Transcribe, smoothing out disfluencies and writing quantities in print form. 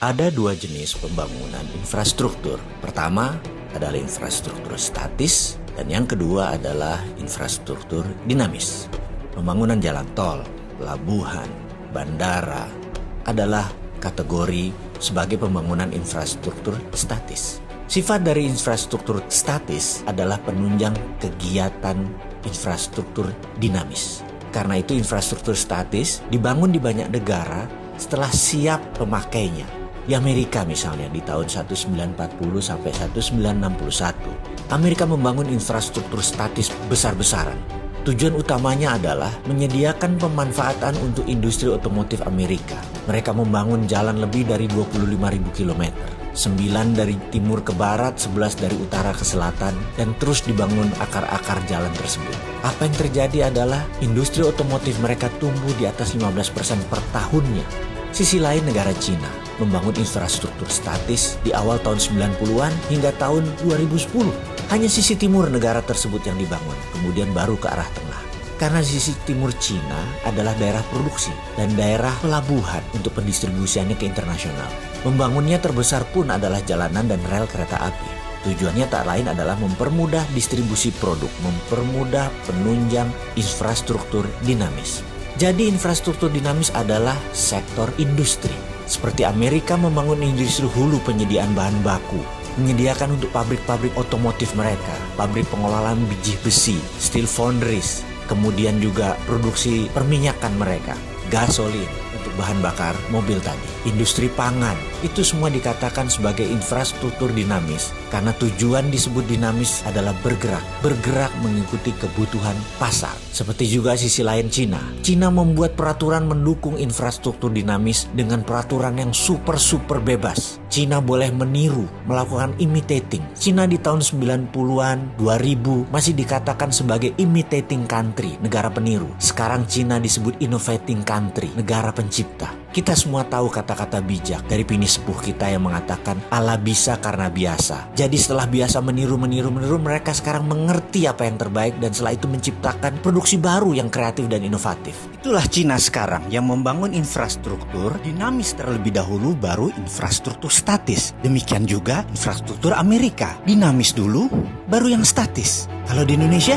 Ada dua jenis pembangunan infrastruktur. Pertama adalah infrastruktur statis dan yang kedua adalah infrastruktur dinamis. Pembangunan jalan tol, pelabuhan, bandara adalah kategori sebagai pembangunan infrastruktur statis. Sifat dari infrastruktur statis adalah penunjang kegiatan infrastruktur dinamis. Karena itu infrastruktur statis dibangun di banyak negara setelah siap pemakainya. Di Amerika misalnya di tahun 1940 sampai 1961, Amerika membangun infrastruktur statis besar-besaran. Tujuan utamanya adalah menyediakan pemanfaatan untuk industri otomotif Amerika. Mereka membangun jalan lebih dari 25.000 km. 9 dari timur ke barat, 11 dari utara ke selatan, dan terus dibangun akar-akar jalan tersebut. Apa yang terjadi adalah industri otomotif mereka tumbuh di atas 15% per tahunnya. Sisi lain negara Cina membangun infrastruktur statis di awal tahun 90-an hingga tahun 2010. Hanya sisi timur negara tersebut yang dibangun, kemudian baru ke arah tengah. Karena sisi timur Cina adalah daerah produksi dan daerah pelabuhan untuk pendistribusiannya ke internasional. Membangunnya terbesar pun adalah jalanan dan rel kereta api. Tujuannya tak lain adalah mempermudah distribusi produk, mempermudah penunjang infrastruktur dinamis. Jadi infrastruktur dinamis adalah sektor industri. Seperti Amerika membangun industri hulu penyediaan bahan baku, menyediakan untuk pabrik-pabrik otomotif mereka, pabrik pengolahan biji besi, steel foundries, kemudian juga produksi perminyakan mereka, gasolin untuk bahan bakar mobil tadi, industri pangan, itu semua dikatakan sebagai infrastruktur dinamis karena tujuan disebut dinamis adalah bergerak mengikuti kebutuhan pasar. Seperti juga sisi lain Cina membuat peraturan mendukung infrastruktur dinamis dengan peraturan yang super bebas. Cina boleh meniru, melakukan imitating. Cina di tahun 90-an, 2000 masih dikatakan sebagai imitating country, negara peniru. Sekarang Cina disebut innovating country, negara pencipta. Kita semua tahu kata-kata bijak dari bini sepuh kita yang mengatakan Allah bisa karena biasa. Jadi setelah biasa meniru, mereka sekarang mengerti apa yang terbaik dan setelah itu menciptakan produksi baru yang kreatif dan inovatif. Itulah Cina sekarang yang membangun infrastruktur dinamis terlebih dahulu baru infrastruktur statis. Demikian juga infrastruktur Amerika, dinamis dulu baru yang statis. Kalau di Indonesia